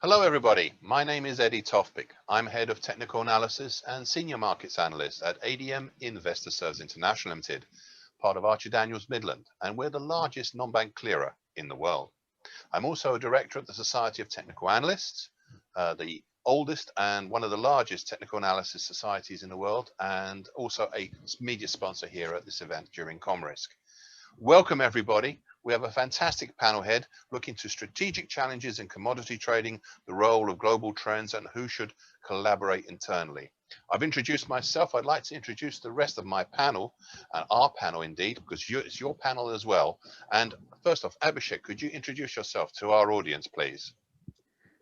Hello everybody, my name is Eddie Tofpik. I'm Head of Technical Analysis and Senior Markets Analyst at ADM Investor Services International Limited, part of Archer Daniels Midland, and we're the largest non-bank clearer in the world. I'm also a Director at the Society of Technical Analysts, the oldest and one of the largest technical analysis societies in the world, and also a media sponsor here at this event during ComRisk. Welcome everybody. We have a fantastic panel head looking to strategic challenges in commodity trading, the role of global trends, and who should collaborate internally. I've introduced myself. I'd like to introduce the rest of my panel, and our panel indeed, because it's your panel as well. And first off, Abhishek, could you introduce yourself to our audience, please?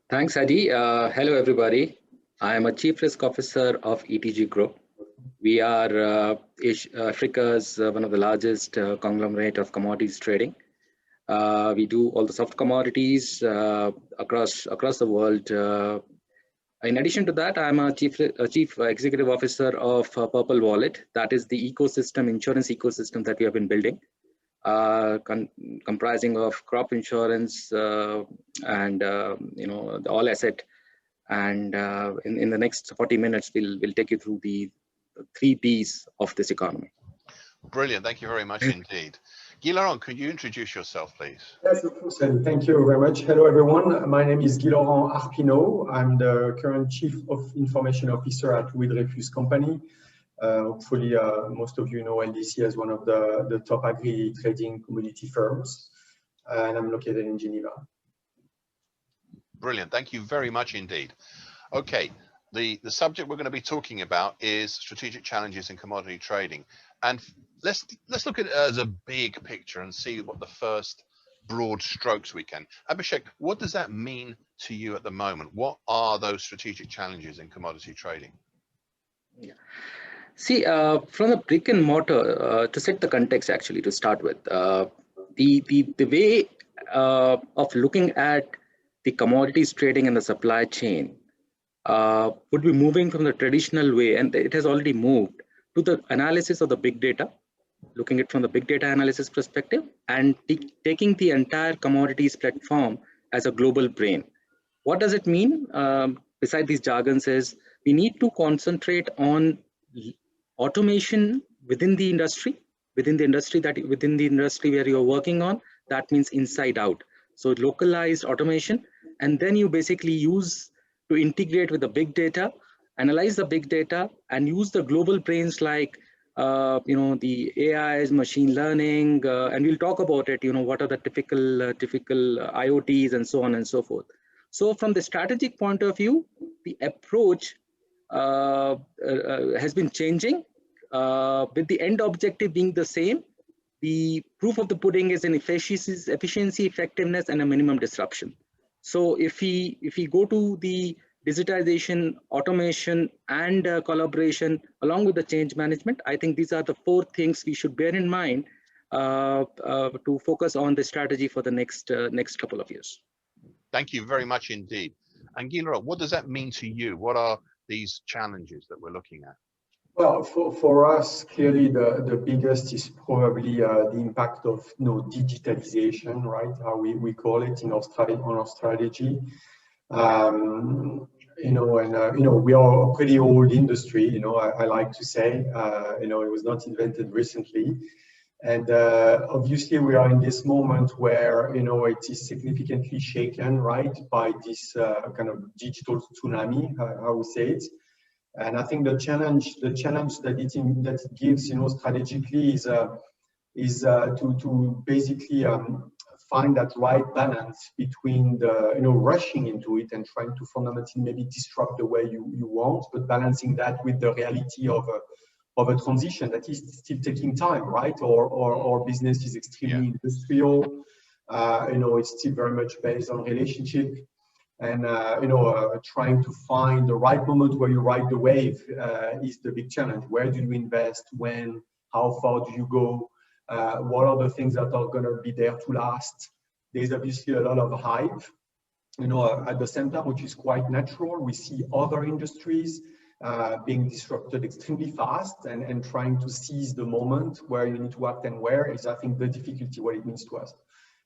Thanks, Adi. Hello, everybody. I am a Chief Risk Officer of ETG Group. We are Africa's one of the largest conglomerate of commodities trading. We do all the soft commodities across the world. In addition to that, I'm a chief executive officer of Purple Wallet. That is the ecosystem, insurance ecosystem that we have been building, comprising of crop insurance and the all asset. And in the next 40 minutes, we'll take you through the 3 Ps of this economy. Brilliant. Thank you very much indeed. Guy-Laurent, could you introduce yourself, please? Yes, of course, and thank you very much. Hello, everyone. My name is Guy-Laurent Arpino. I'm the current Chief of Information Officer at Dreyfus company. Hopefully, most of you know LDC as one of the top agri trading commodity firms, and I'm located in Geneva. Brilliant. Thank you very much indeed. Okay. The subject we're going to be talking about is strategic challenges in commodity trading. And let's look at it as a big picture and see what the first broad strokes we can. Abhishek, what does that mean to you at the moment? What are those strategic challenges in commodity trading? Yeah. See, from the brick and mortar, to set the context actually to start with, the way of looking at the commodities trading and the supply chain would be moving from the traditional way, and it has already moved, to the analysis of the big data, looking at it from the big data analysis perspective, and taking the entire commodities platform as a global brain. What does it mean? Beside these jargons is we need to concentrate on automation within the industry where you're working on. That means inside out. So localized automation, and then you basically use to integrate with the big data, analyze the big data, and use the global brains like the AIs, machine learning, and we'll talk about it. What are the typical IoTs and so on and so forth. So from the strategic point of view, the approach has been changing, with the end objective being the same. The proof of the pudding is in efficiency, effectiveness, and a minimum disruption. So if we go to the digitization, automation, and collaboration along with the change management, I think these are the 4 things we should bear in mind to focus on the strategy for the next couple of years. Thank you very much indeed. And Guy-Laurent, what does that mean to you? What are these challenges that we're looking at? Well, for us, clearly the biggest is probably the impact of digitalization, right? How we call it in our strategy. We are a pretty old industry. I like to say, it was not invented recently, and obviously we are in this moment where it is significantly shaken, right, by this kind of digital tsunami, how we say it. And I think the challenge that it gives, strategically is to basically find that right balance between the rushing into it and trying to fundamentally maybe disrupt the way you want, but balancing that with the reality of a transition that is still taking time, right? Or business is extremely industrial. It's still very much based on relationship. And trying to find the right moment where you ride the wave is the big challenge. Where do you invest? When? How far do you go? What are the things that are going to be there to last? There's obviously a lot of hype. At the same time, which is quite natural, we see other industries being disrupted extremely fast, and trying to seize the moment where you need to act and where is, I think, the difficulty, what it means to us.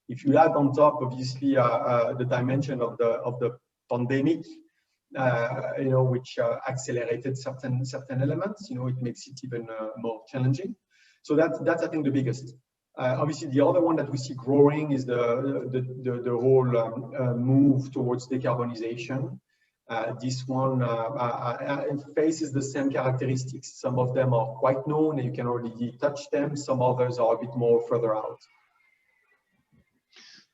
If you add on top, obviously, the dimension of the pandemic, which accelerated certain elements. It makes it even more challenging. So that's I think the biggest. Obviously, the other one that we see growing is the whole move towards decarbonization. This one faces the same characteristics. Some of them are quite known and you can already touch them. Some others are a bit more further out.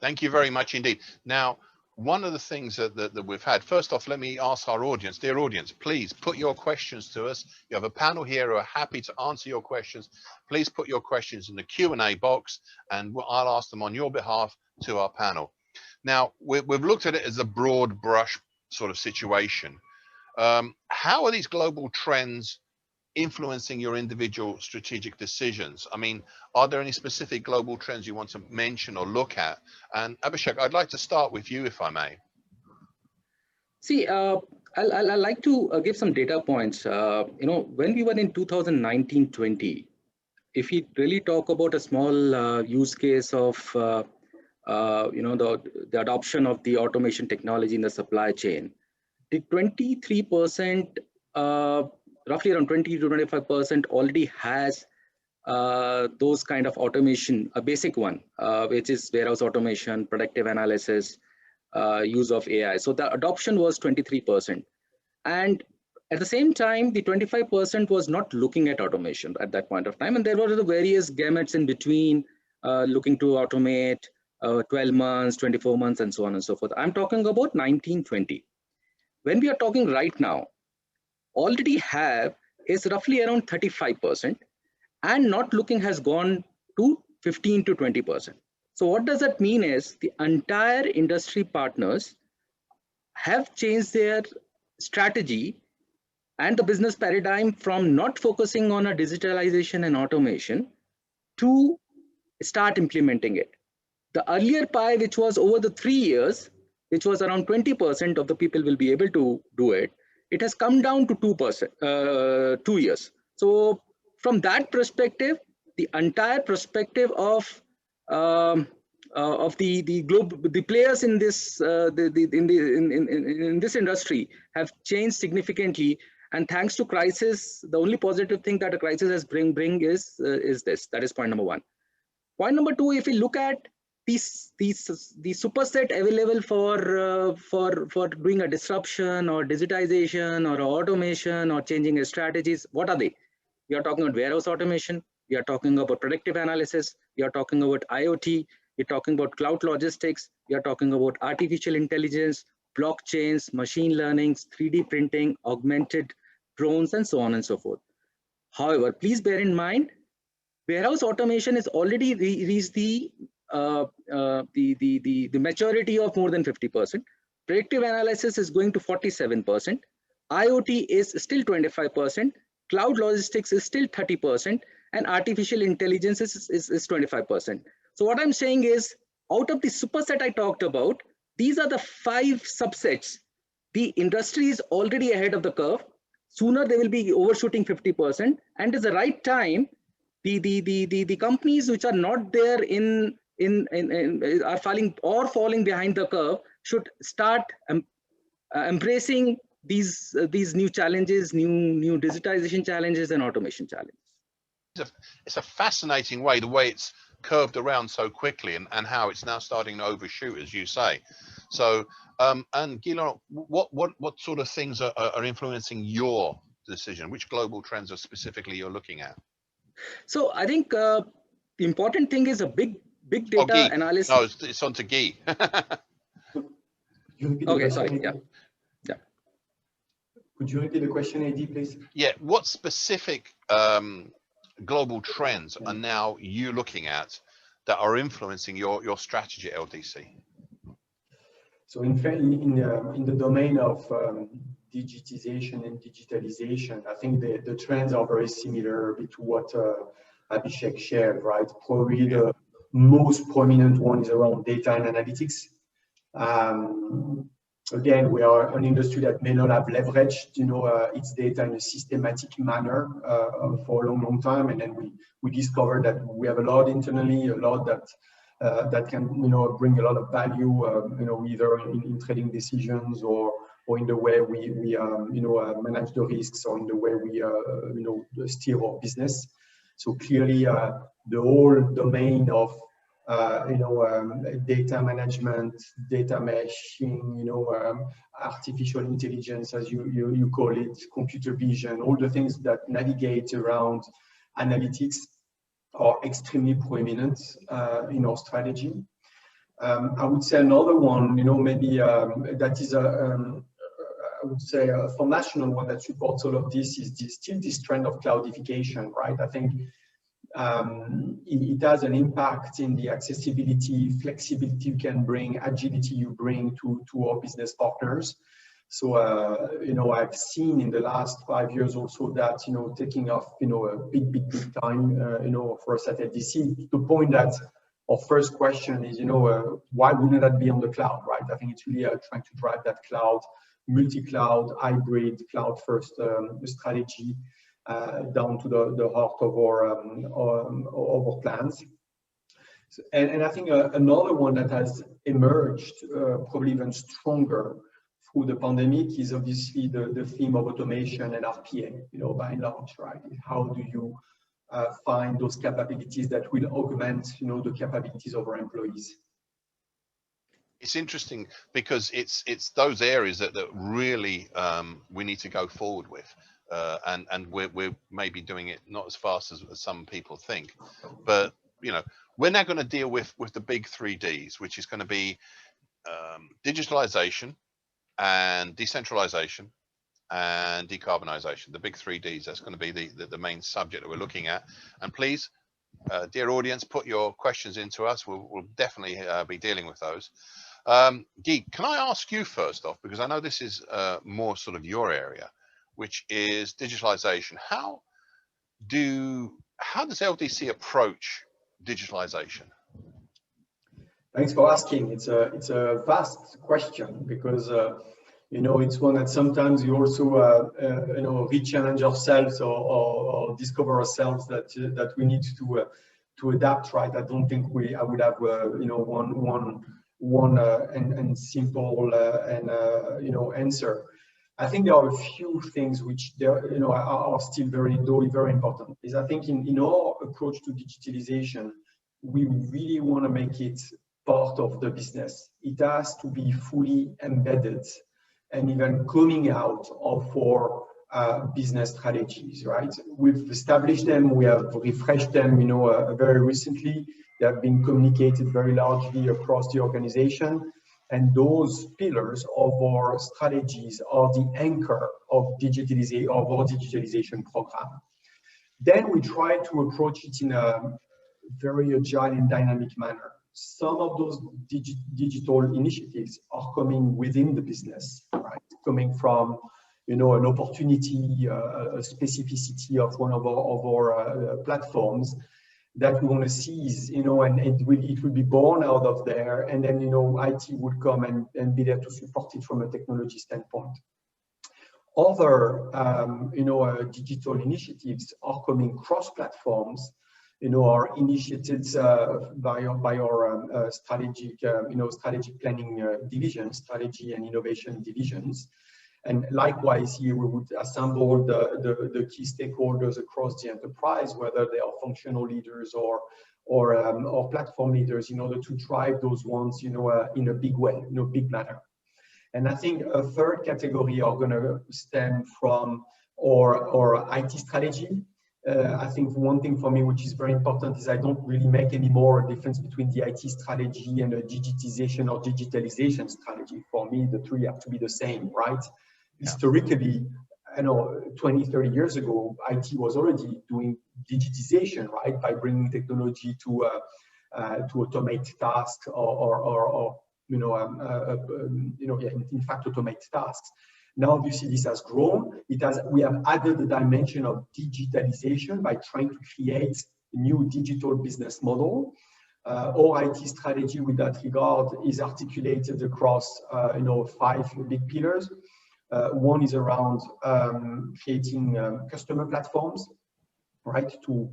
Thank you very much indeed. Now, one of the things that we've had, first off, let me ask our audience, dear audience, please put your questions to us. You have a panel here who are happy to answer your questions. Please put your questions in the Q&A box and I'll ask them on your behalf to our panel. Now, we've looked at it as a broad brush sort of situation. How are these global trends influencing your individual strategic decisions? I mean, are there any specific global trends you want to mention or look at? And Abhishek, I'd like to start with you, if I may. See, I'd like to give some data points. When we were in 2019-20, if we really talk about a small use case of the adoption of the automation technology in the supply chain, the 23%, roughly around 20 to 25% already has those kind of automation, a basic one, which is warehouse automation, predictive analysis, use of AI. So the adoption was 23%. And at the same time, the 25% was not looking at automation at that point of time. And there were the various gamuts in between, looking to automate 12 months, 24 months, and so on and so forth. I'm talking about 1920. When we are talking right now, already have is roughly around 35%, and not looking has gone to 15 to 20%. So what does that mean is the entire industry partners have changed their strategy and the business paradigm from not focusing on a digitalization and automation to start implementing it. The earlier pie, which was over the 3 years, which was around 20% of the people will be able to do it, it has come down to 2%, 2 years. So from that perspective, the entire perspective of the players in this in this industry have changed significantly. And thanks to crisis, the only positive thing that a crisis has bring is this. That is point number one. Point number two, if we look at the superset available for doing a disruption or digitization or automation or changing strategies, what are they? We are talking about warehouse automation. We are talking about predictive analysis. We are talking about IoT. We're talking about cloud logistics. We are talking about artificial intelligence, blockchains, machine learning, 3D printing, augmented drones, and so on and so forth. However, please bear in mind, warehouse automation is already reached the maturity of more than 50%. Predictive analysis is going to 47%. IoT is still 25%. Cloud logistics is still 30%. And artificial intelligence is 25%. So what I'm saying is, out of the superset I talked about, these are the 5 subsets. The industry is already ahead of the curve. Sooner they will be overshooting 50%. And it's the right time, the companies which are not there are falling behind the curve should start embracing these new challenges, new digitization challenges and automation challenges. It's a fascinating way, the way it's curved around so quickly and how it's now starting to overshoot, as you say. So, and Guy-Laurent, what sort of things are influencing your decision? Which global trends are specifically you're looking at? So I think the important thing is a big data analysis. No, it's on to Guy. Okay, sorry. Yeah. Could you repeat the question, AD, please? Yeah. What specific global trends are now you looking at that are influencing your strategy at LDC? So in fact, in the domain of digitization and digitalization, I think the trends are very similar to what Abhishek shared, right? Probably the most prominent one is around data and analytics. Again, we are an industry that may not have leveraged, its data in a systematic manner for a long time, and then we discovered that we have a lot internally, a lot that that can, bring a lot of value, either in trading decisions or in the way we manage the risks, or in the way we, steer our business. So clearly, the whole domain of data management, data meshing, artificial intelligence, as you call it, computer vision, all the things that navigate around analytics are extremely prominent in our strategy. I would say another one, maybe that is I would say a foundational one that supports all of this is still this trend of cloudification, right? I think it has an impact in the accessibility, flexibility you can bring, agility you bring to our business partners. So, I've seen in the last 5 years also that, taking off, a big time, for us at LDC, to the point that our first question is, why wouldn't that be on the cloud, right? I think it's really trying to drive that cloud, multi-cloud, hybrid, cloud-first strategy down to the heart of our plans. And I think another one that has emerged probably even stronger through the pandemic is obviously the theme of automation and RPA, by and large, right? How do you find those capabilities that will augment, the capabilities of our employees? It's interesting because it's those areas that really we need to go forward with, and we're maybe doing it not as fast as some people think, but we're now going to deal with the big 3 Ds, which is going to be digitalization and decentralization and decarbonisation. The big 3 Ds. That's going to be the main subject that we're looking at. And please, dear audience, put your questions into us. We'll definitely be dealing with those. Guy, can I ask you first off, because I know this is more sort of your area, which is digitalization. How does LDC approach digitalization? Thanks for asking. It's a vast question because it's one that sometimes you also re-challenge ourselves or discover ourselves that we need to adapt, right? I don't think I would have one and simple answer. I think there are a few things which are still very important. Is I think in our approach to digitalization, we really want to make it part of the business. It has to be fully embedded and even coming out of our business strategies, right? We've established them, we have refreshed them, very recently. They have been communicated very largely across the organization. And those pillars of our strategies are the anchor of our digitalization program. Then we try to approach it in a very agile and dynamic manner. Some of those digital initiatives are coming within the business, right? Coming from, an opportunity, a specificity of one of our platforms that we want to seize, and it will be born out of there, and then IT would come and be there to support it from a technology standpoint. Other digital initiatives are coming cross platforms, are initiated by our strategic planning division, strategy and innovation divisions. And likewise, here we would assemble the key stakeholders across the enterprise, whether they are functional leaders or platform leaders, in order to drive those ones, in a big way, big manner. And I think a third category are going to stem from our IT strategy. I think one thing for me, which is very important, is I don't really make any more difference between the IT strategy and the digitization or digitalization strategy. For me, the three have to be the same, right? Yeah. Historically, 20, 30 years ago, IT was already doing digitization, right? By bringing technology to automate tasks in fact, automate tasks. Now, obviously, this has grown. We have added the dimension of digitalization by trying to create a new digital business model. Our IT strategy with that regard is articulated across 5 big pillars. One is around creating customer platforms, right, to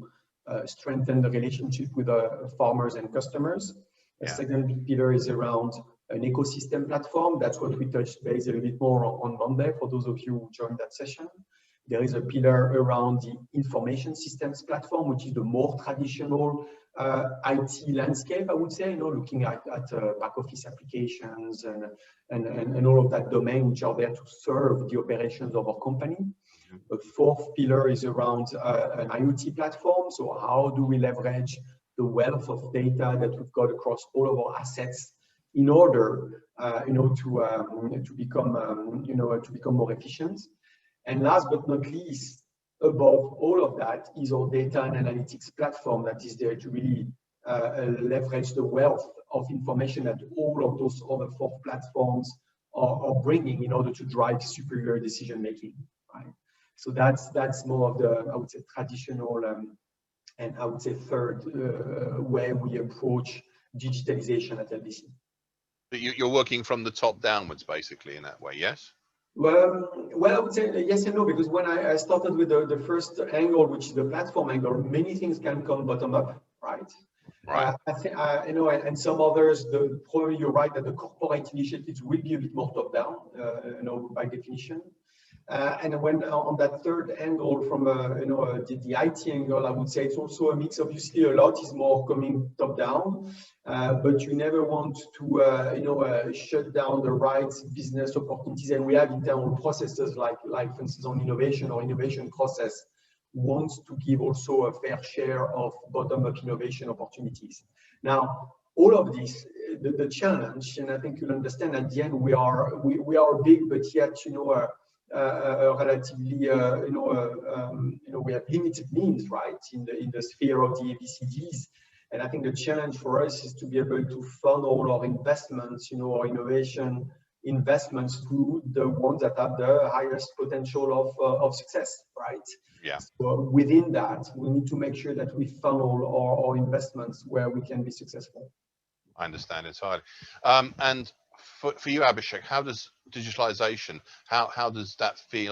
strengthen the relationship with farmers and customers. A second big pillar is around an ecosystem platform. That's what we touched base a little bit more on Monday, for those of you who joined that session. There is a pillar around the information systems platform, which is the more traditional IT landscape, I would say, looking at back office applications and all of that domain, which are there to serve the operations of our company. The fourth pillar is around an IoT platform. So how do we leverage the wealth of data that we've got across all of our assets in order, to become more efficient? And last but not least, above all of that is our data and analytics platform that is there to really leverage the wealth of information that all of those other four platforms are bringing in order to drive superior decision making. Right? So that's more of the, I would say, traditional and I would say third way we approach digitalization at LBC. But you're working from the top downwards, basically, in that way, yes? Well, I would say yes and no, because when I started with the first angle, which is the platform angle, many things can come bottom up, right? Right. I think, and some others, probably you're right that the corporate initiatives will be a bit more top down, by definition. And when on that third angle from the IT angle, I would say it's also a mix. Obviously, a lot is more coming top down, but you never want to shut down the right business opportunities. And we have internal processes like for instance on innovation or innovation process wants to give also a fair share of bottom-up innovation opportunities. Now, all of this, the challenge, and I think you'll understand at the end we are big, but yet relatively we have limited means, right, in the sphere of the ABCDs. And I think the challenge for us is to be able to funnel our investments, our innovation investments through the ones that have the highest potential of success, right? Yeah. So within that, we need to make sure that we funnel our investments where we can be successful. I understand entirely. And for you, Abhishek, how does digitalization, how does that feed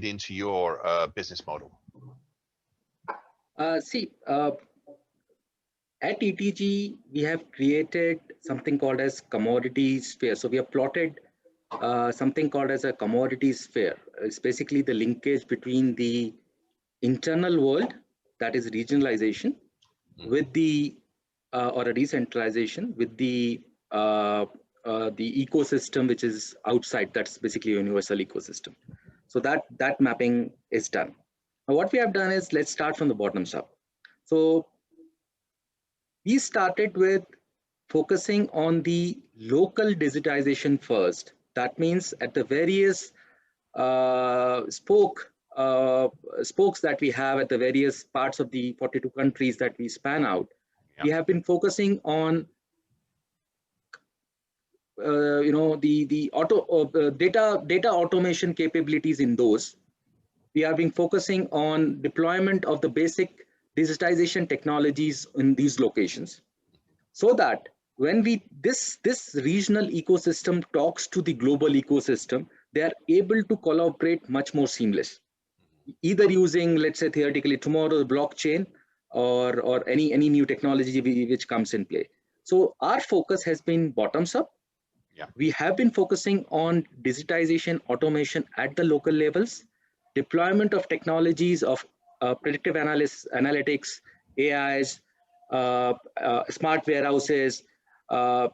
into your business model? At ETG, we have created something called as commodity sphere. So we have plotted something called as a commodity sphere. It's basically the linkage between the internal world, that is regionalization, with the or a decentralization, with the ecosystem which is outside. That's basically a universal ecosystem. So that mapping is done. Now what we have done is, let's start from the bottoms up. So we started with focusing on the local digitization first. That means at the various spokes that we have at the various parts of the 42 countries that we span out, we have been focusing on the data automation capabilities in those. We have been focusing on deployment of the basic digitization technologies in these locations, so that when this regional ecosystem talks to the global ecosystem, they are able to collaborate much more seamless, either using, let's say theoretically tomorrow, the blockchain or any new technology which comes in play. So our focus has been bottoms up. We have been focusing on digitization, automation at the local levels, deployment of technologies of predictive analytics, AIs, smart warehouses, for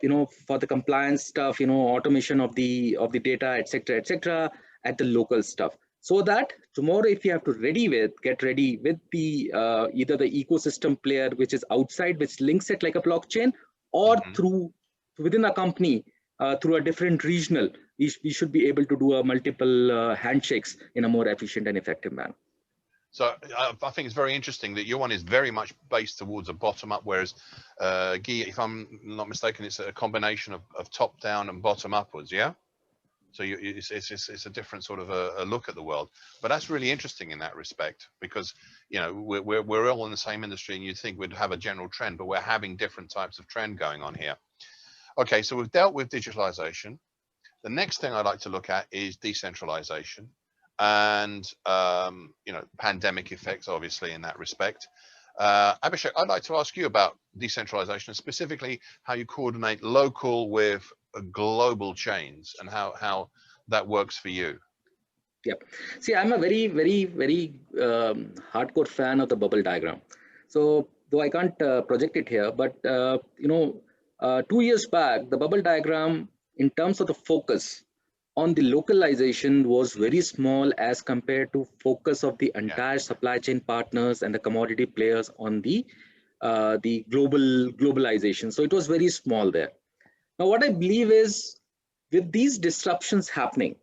the compliance stuff, automation of the data, etc., at the local stuff. So that tomorrow, if you have to get ready with the either the ecosystem player which is outside, which links it like a blockchain, or through within a company through a different regional, we should be able to do multiple handshakes in a more efficient and effective manner. So I think it's very interesting that your one is very much based towards a bottom up, whereas Guy, if I'm not mistaken, it's a combination of top down and bottom upwards. Yeah. So it's a different sort of a look at the world, but that's really interesting in that respect, because we're all in the same industry, and you'd think we'd have a general trend, but we're having different types of trend going on here. Okay, so we've dealt with digitalization. The next thing I'd like to look at is decentralization, and pandemic effects, obviously, in that respect. Abhishek, I'd like to ask you about decentralization, and specifically how you coordinate local with global chains and how that works for you. Yeah. See, I'm a very, very hardcore fan of the bubble diagram. So, though I can't project it here, but 2 years back, the bubble diagram, in terms of the focus on the localization, was very small as compared to focus of the entire supply chain partners and the commodity players on the globalization. So it was very small there. Now, what I believe is, with these disruptions happening,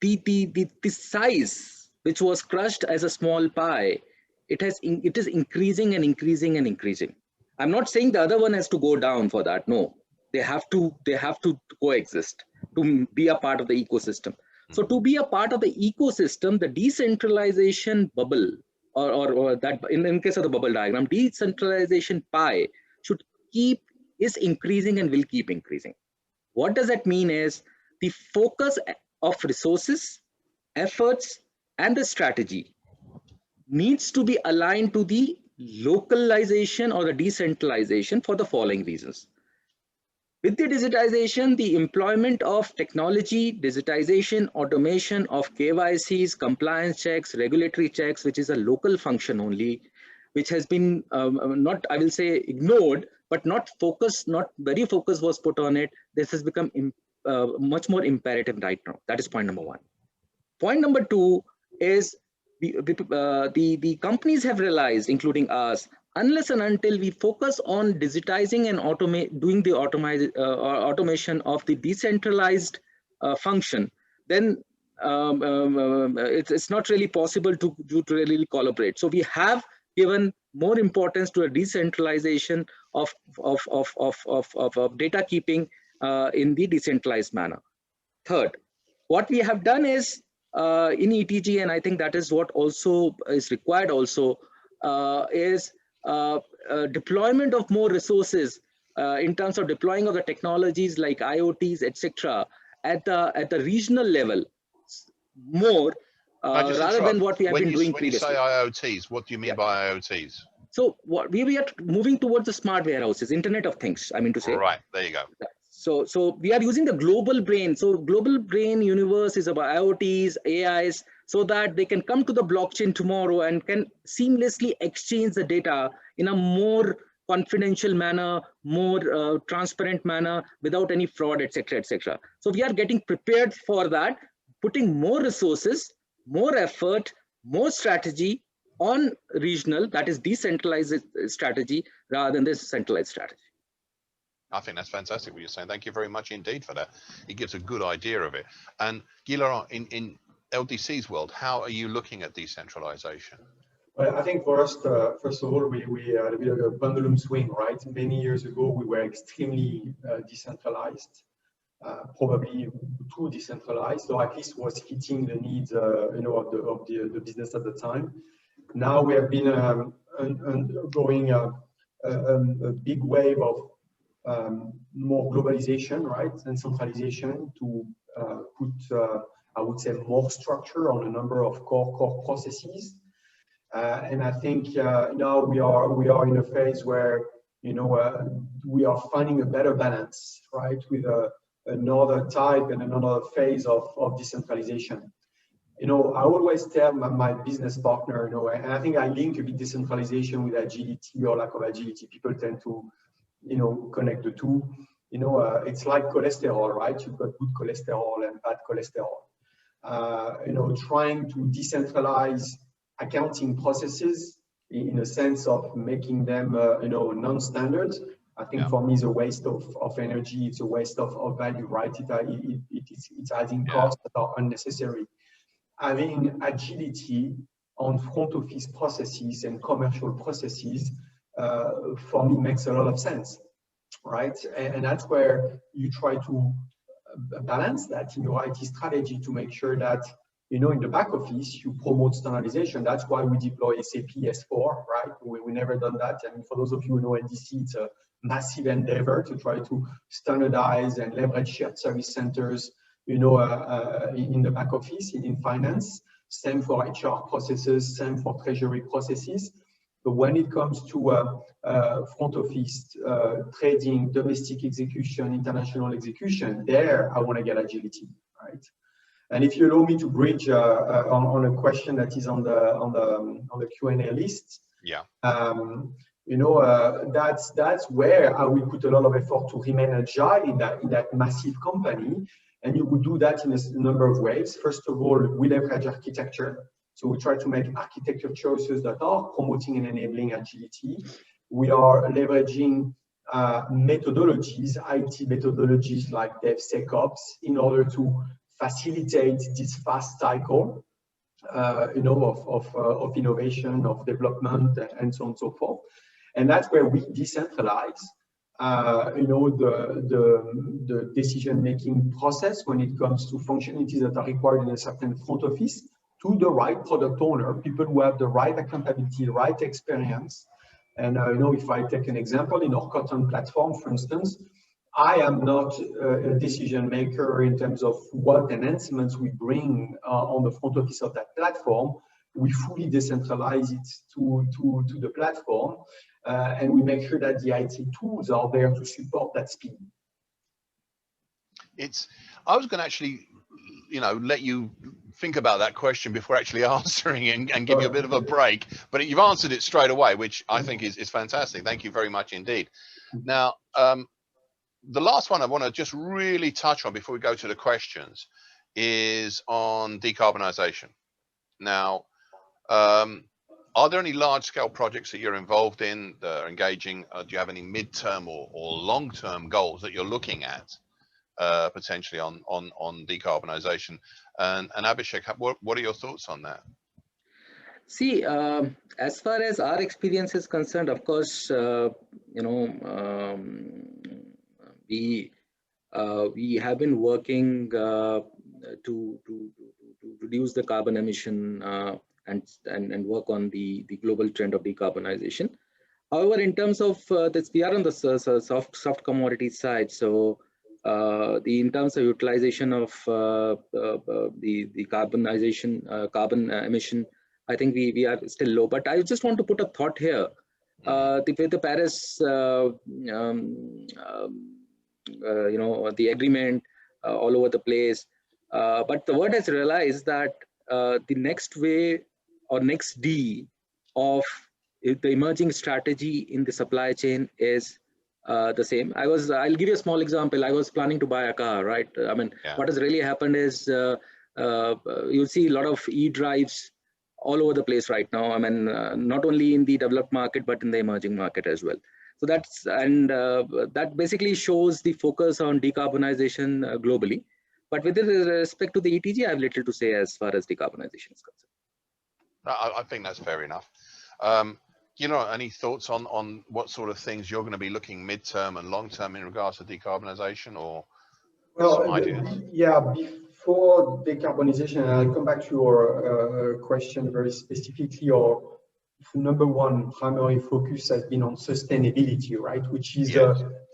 the size which was crushed as a small pie, it is increasing and increasing and increasing. I'm not saying the other one has to go down for that. No, they have to coexist to be a part of the ecosystem. So to be a part of the ecosystem, the decentralization bubble, or that in case of the bubble diagram, decentralization pie is increasing and will keep increasing. What does that mean is, the focus of resources, efforts, and the strategy needs to be aligned to the localization or the decentralization for the following reasons. With the digitization, the employment of technology, digitization, automation of KYCs, compliance checks, regulatory checks, which is a local function only, which has been not, I will say, ignored, but not very focused was put on it. This has become much more imperative right now. That is point number one. Point number two is the companies have realized, including us, unless and until we focus on digitizing and doing the automation of the decentralized function, then it's not really possible to really collaborate. So we have given more importance to a decentralization of data keeping in the decentralized manner. Third, what we have done is in ETG, and I think that is what also is required also, is deployment of more resources in terms of deploying of the technologies like IoTs, etc., at the regional level more rather than what we have been doing previously. When you say IoTs, what do you mean by IoTs? So what we are moving towards the smart warehouses, Internet of Things, I mean to say. Right, there you go. So we are using the global brain. So global brain universe is about IoTs, AIs, so that they can come to the blockchain tomorrow and can seamlessly exchange the data in a more confidential manner, more transparent manner, without any fraud, etc., etc. So we are getting prepared for that, putting more resources, more effort, more strategy on regional, that is decentralized strategy, rather than this centralized strategy. I think that's fantastic what you're saying. Thank you very much indeed for that. It gives a good idea of it. And Guy-Laurent, in LDC's world, how are you looking at decentralization? Well, I think for us, first of all, we had a bit of a pendulum swing, right? Many years ago, we were extremely decentralized, probably too decentralized, or at least was hitting the needs, of the business at the time. Now we have been undergoing a big wave of more globalization, right, and centralization to put, I would say, more structure on a number of core processes. And I think now we are in a phase where we are finding a better balance, right, with another type and another phase of decentralization. I always tell my business partner, and I think I link a bit decentralization with agility or lack of agility. People tend to connect the two. It's like cholesterol, right? You've got good cholesterol and bad cholesterol. Trying to decentralize accounting processes in a sense of making them, non-standard, I think for me is a waste of energy. It's a waste of value, right? It's adding costs that are unnecessary. Having agility on front office processes and commercial processes, for me, makes a lot of sense, right? And that's where you try to balance that in your IT strategy to make sure that, in the back office, you promote standardization. That's why we deploy SAP S4, right? We never done that. And for those of you who know NDC, it's a massive endeavor to try to standardize and leverage shared service centers, in the back office, in finance. Same for HR processes, same for treasury processes. But when it comes to front office, trading, domestic execution, international execution, there I want to get agility, right? And if you allow me to bridge on a question that is on the Q&A list, yeah, that's where I will put a lot of effort to remain agile in that massive company. And you would do that in a number of ways. First of all, we leverage architecture. So we try to make architecture choices that are promoting and enabling agility. We are leveraging methodologies, IT methodologies like DevSecOps, in order to facilitate this fast cycle, of innovation, of development, and so on and so forth. And that's where we decentralize, the decision-making process when it comes to functionalities that are required in a certain front office to the right product owner, people who have the right accountability, the right experience. And if I take an example in our Cotton platform, for instance, I am not a decision maker in terms of what enhancements we bring on the front office of that platform. We fully decentralize it to the platform, and we make sure that the IT tools are there to support that speed. I was going to actually, let you think about that question before actually answering it and give you a bit of a break, but you've answered it straight away, which I think is fantastic. Thank you very much indeed. Now, the last one I want to just really touch on before we go to the questions is on decarbonisation. Now, are there any large-scale projects that you're involved in that are engaging? Do you have any mid-term or long-term goals that you're looking at potentially on decarbonisation? And Abhishek, what are your thoughts on that? See, as far as our experience is concerned, of course, we have been working to reduce the carbon emission and work on the global trend of decarbonization. However, in terms of this, we are on the soft commodity side. So in terms of utilization of the carbon emission, I think we are still low. But I just want to put a thought here. With the Paris, the agreement all over the place. But the world has realized that the next way or next D of the emerging strategy in the supply chain is the same. I'll give you a small example. I was planning to buy a car, right? I mean, what has really happened is you'll see a lot of e-drives all over the place right now. I mean, not only in the developed market, but in the emerging market as well. So that basically shows the focus on decarbonization globally. But with respect to the ETG, I have little to say as far as decarbonization is concerned. I think that's fair enough. Any thoughts on what sort of things you're going to be looking mid-term and long-term in regards to decarbonization, or some ideas? Yeah, before decarbonization, I'll come back to your question very specifically. Or number one primary focus has been on sustainability, right? Which is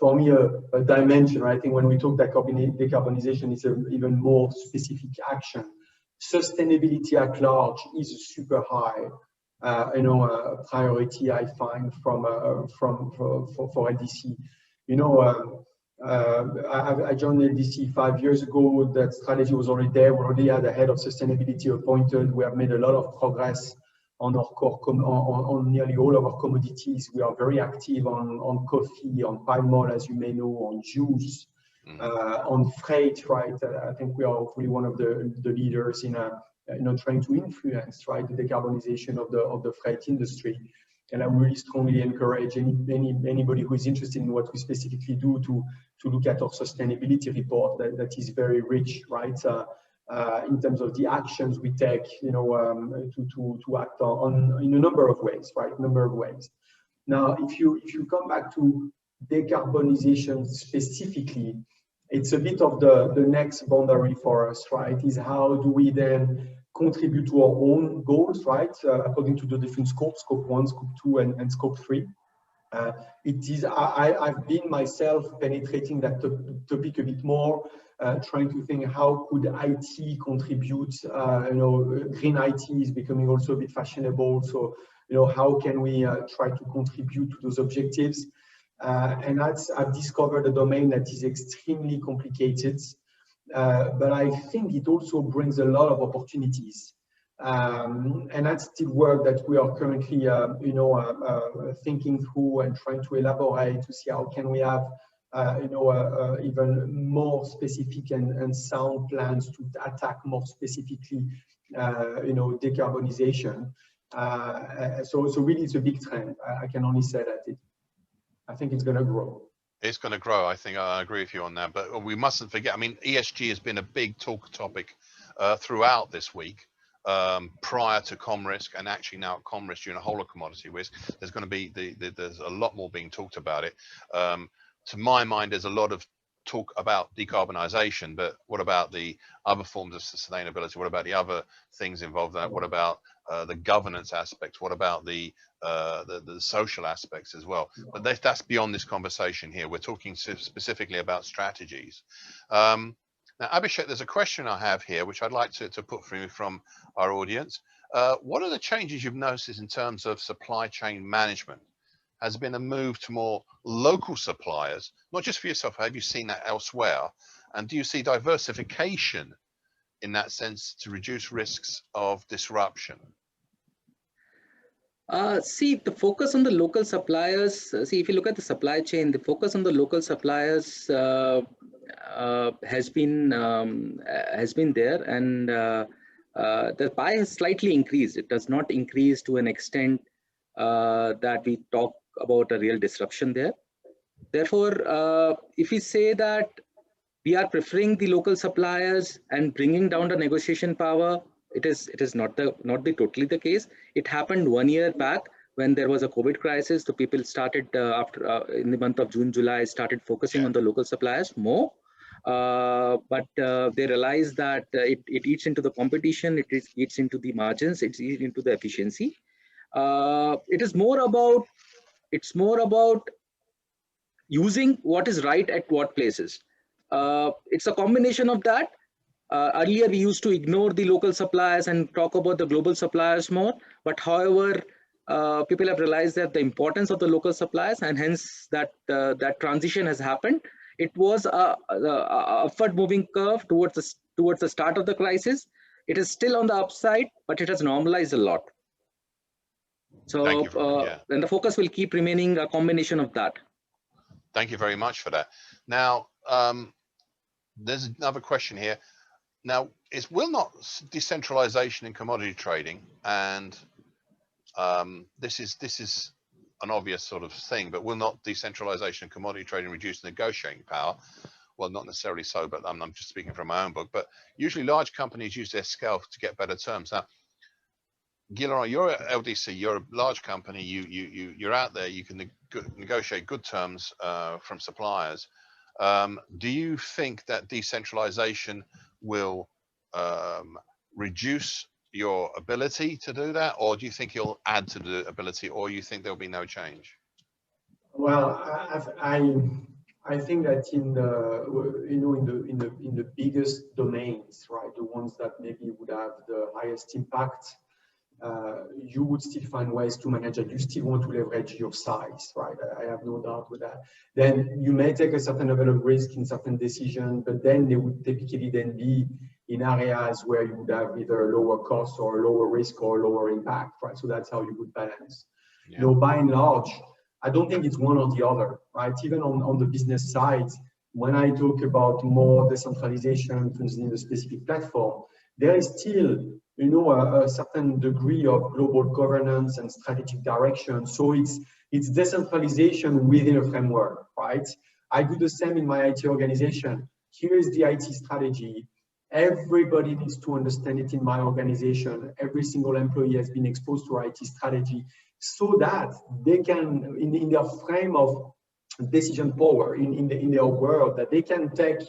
for me a dimension. Right? I think when we talk decarbonization, it's an even more specific action. Sustainability at large is a super high, priority I find for LDC. I joined LDC 5 years ago. That strategy was already there. We already had a head of sustainability appointed. We have made a lot of progress on our core, on nearly all of our commodities. We are very active on coffee, on palm oil, as you may know, on juice, on freight, right? I think we are hopefully one of the leaders in trying to influence, right, the decarbonization of the freight industry. And I really strongly encourage anybody who is interested in what we specifically do to look at our sustainability report that is very rich, right? In terms of the actions we take, to act on in a number of ways, right? Number of ways. Now, if you come back to decarbonization specifically, it's a bit of the next boundary for us, right? Is how do we then contribute to our own goals, right? According to the different scopes, scope 1, scope 2, and scope 3. I've been myself penetrating that topic a bit more, trying to think how could IT contribute. Green IT is becoming also a bit fashionable. So, how can we try to contribute to those objectives? And I've discovered a domain that is extremely complicated, but I think it also brings a lot of opportunities. And that's still work that we are currently, thinking through and trying to elaborate to see how can we have, even more specific and sound plans to attack more specifically, decarbonization. So really, it's a big trend. I can only say that I think it's going to grow. It's going to grow. I think I agree with you on that. But we mustn't forget, I mean, ESG has been a big topic throughout this week. Prior to ComRisk, and actually now at ComRisk during the whole of commodity risk, there's going to be there's a lot more being talked about it. To my mind, there's a lot of talk about decarbonisation, but what about the other forms of sustainability? What about the other things involved in that? What about the governance aspects? What about the social aspects as well? But that's beyond this conversation here. We're talking specifically about strategies. Now, Abhishek, there's a question I have here, which I'd like to put through from our audience. What are the changes you've noticed in terms of supply chain management? Has been a move to more local suppliers, not just for yourself? Have you seen that elsewhere? And do you see diversification in that sense to reduce risks of disruption? See, the focus on the local suppliers, if you look at the supply chain, the focus on the local suppliers has been there, and the pie has slightly increased. It does not increase to an extent that we talk about a real disruption there. Therefore, if we say that we are preferring the local suppliers and bringing down the negotiation power, it is not totally the case. It happened 1 year back when there was a COVID crisis. The people started in the month of June, July, started focusing on the local suppliers more. But they realized that it eats into the competition, it eats into the margins, it eats into the efficiency. It's more about using what is right at what places. It's a combination of that. Earlier, we used to ignore the local suppliers and talk about the global suppliers more. But however, people have realized that the importance of the local suppliers, and hence that transition has happened. It was a upward moving curve towards the start of the crisis. It is still on the upside, but it has normalized a lot. So, and the focus will keep remaining a combination of that. Thank you very much for that. Now, there's another question here. Now, will not decentralization in commodity trading, and this is an obvious sort of thing, but will not decentralization in commodity trading reduce negotiating power? Well, not necessarily so, but I'm just speaking from my own book. But usually large companies use their scale to get better terms. Now, Guy-Laurent, you're at LDC, you're a large company, you're out there, you can negotiate good terms from suppliers. Do you think that decentralization will reduce your ability to do that, or do you think you'll add to the ability, or you think there'll be no change? Well, I think that in the biggest domains, right, the ones that maybe would have the highest impact, you would still find ways to manage it. You still want to leverage your size, right? I have no doubt with that. Then you may take a certain level of risk in certain decisions, but then they would typically then be in areas where you would have either lower cost or lower risk or lower impact, right? So that's how you would balance. Yeah. By and large, I don't think it's one or the other, right? Even on the business side, when I talk about more decentralization, for instance, in the specific platform, there is still, a certain degree of global governance and strategic direction. So it's decentralization within a framework, right? I do the same in my IT organization. Here is the IT strategy. Everybody needs to understand it in my organization. Every single employee has been exposed to our IT strategy so that they can, in their frame of decision power in their world, that they can take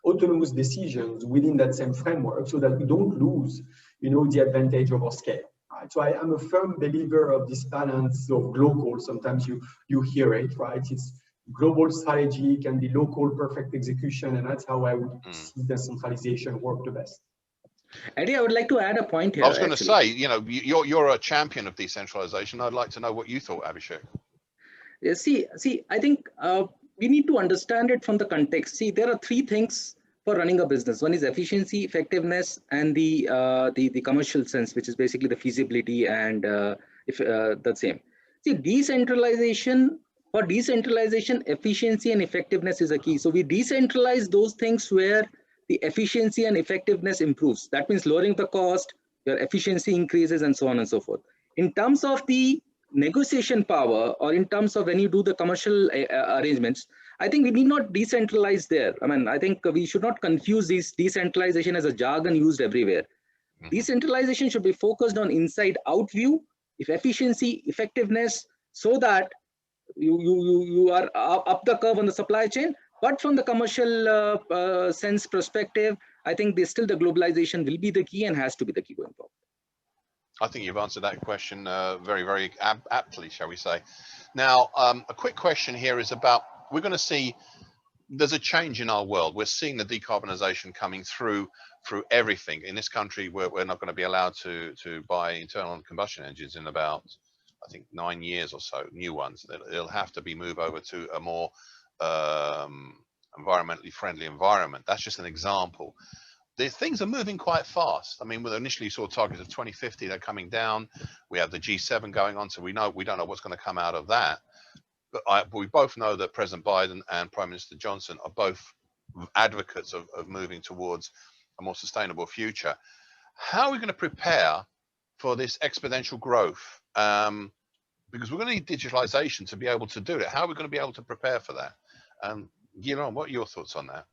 autonomous decisions within that same framework so that we don't lose, the advantage of our scale. Right? So I'm a firm believer of this balance of global. Sometimes you hear it, right? It's global strategy can be local perfect execution, and that's how I would see decentralization work the best. Eddie, I would like to add a point I here, was going to actually. say, you're a champion of decentralization. I'd like to know what you thought, Abhishek. See, I think we need to understand it from the context. See, there are three things for running a business. One is efficiency, effectiveness, and the commercial sense, which is basically the feasibility and if the same. See, for decentralization, efficiency and effectiveness is a key. So we decentralize those things where the efficiency and effectiveness improves. That means lowering the cost, your efficiency increases, and so on and so forth. In terms of the negotiation power, or in terms of when you do the commercial arrangements, I think we need not decentralize there. I mean, I think we should not confuse this decentralization as a jargon used everywhere. Decentralization should be focused on inside out view, if efficiency, effectiveness, so that you are up the curve on the supply chain. But from the commercial sense perspective, I think still the globalization will be the key and has to be the key going forward. I think you've answered that question very, very aptly, shall we say. Now, a quick question here is about, we're going to see, there's a change in our world. We're seeing the decarbonisation coming through everything. In this country, we're not going to be allowed to buy internal combustion engines in about, I think, 9 years or so, new ones. It'll have to be moved over to a more environmentally friendly environment. That's just an example. The things are moving quite fast. I mean, with initially saw targets of 2050, they're coming down. We have the G7 going on, so we don't know what's going to come out of that. But we both know that President Biden and Prime Minister Johnson are both advocates of moving towards a more sustainable future. How are we going to prepare for this exponential growth? Because we're going to need digitalization to be able to do it. How are we going to be able to prepare for that? Guy-Laurent, what are your thoughts on that?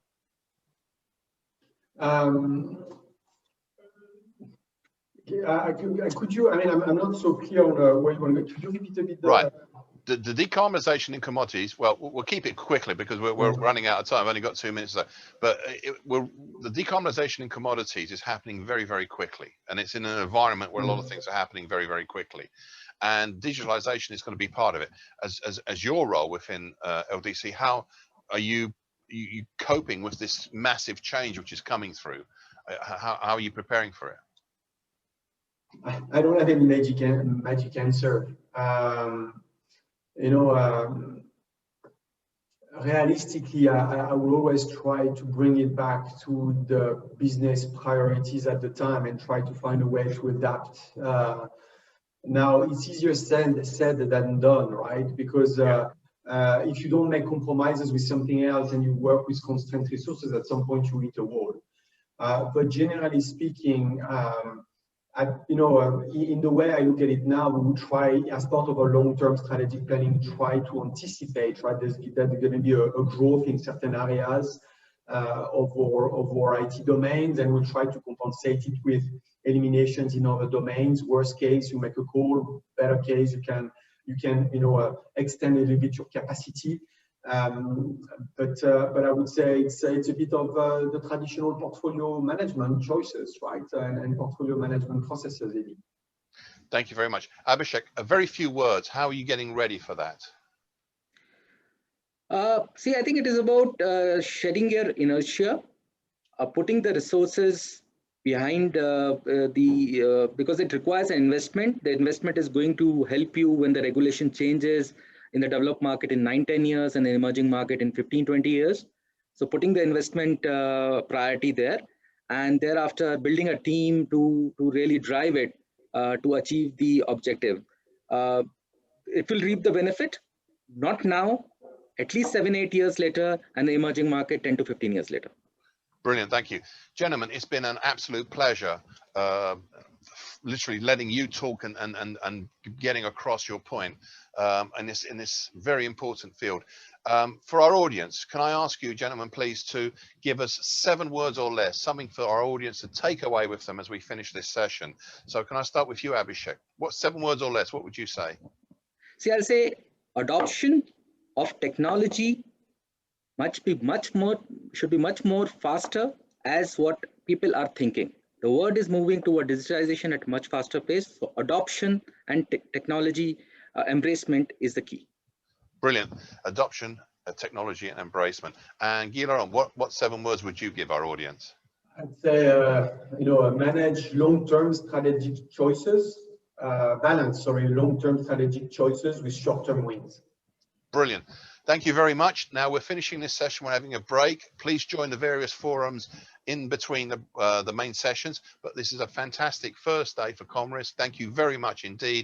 Could you, I mean, I'm not so clear on where you want to go. Could you repeat a bit? Right. The decarbonisation in commodities, well, we'll keep it quickly because we're running out of time. I've only got 2 minutes left. But the decarbonisation in commodities is happening very, very quickly. And it's in an environment where a lot of things are happening very, very quickly. And digitalisation is going to be part of it. As your role within LDC, how are you coping with this massive change which is coming through? How are you preparing for it? I don't have any magic answer. Realistically, I will always try to bring it back to the business priorities at the time and try to find a way to adapt. Now, it's easier said than done, right? Because if you don't make compromises with something else and you work with constrained resources, at some point you hit a wall. But generally speaking, in the way I look at it now, we would try, as part of our long-term strategic planning, try to anticipate, right? There's going to be a growth in certain areas of our IT domains, and we'll try to compensate it with eliminations in other domains. Worst case, you make a call. Better case, you can extend a little bit your capacity. But I would say it's a bit of the traditional portfolio management choices, right? And portfolio management processes, really. Thank you very much. Abhishek, a very few words. How are you getting ready for that? See, I think it is about shedding your inertia, putting the resources behind because it requires an investment. The investment is going to help you when the regulation changes in the developed market in 9-10 years and the emerging market in 15-20 years. So putting the investment priority there, and thereafter building a team to really drive it to achieve the objective. It will reap the benefit, not now, at least 7-8 years later, and the emerging market 10 to 15 years later. Brilliant, thank you. Gentlemen, it's been an absolute pleasure literally letting you talk and getting across your point in this very important field. For our audience, can I ask you, gentlemen, please, to give us 7 words or less, something for our audience to take away with them as we finish this session. So can I start with you, Abhishek? What 7 words or less, what would you say? See, I'll say adoption of technology should be much more faster as what people are thinking. The world is moving toward digitalization at a much faster pace. So adoption and technology embracement is the key. Brilliant. Adoption, technology and embracement. And Guy-Laurent, what 7 words would you give our audience? I'd say, manage long-term strategic choices, balance, long-term strategic choices with short-term wins. Brilliant. Thank you very much. Now we're finishing this session. We're having a break. Please join the various forums in between the main sessions. But this is a fantastic first day for ComRisk. Thank you very much indeed.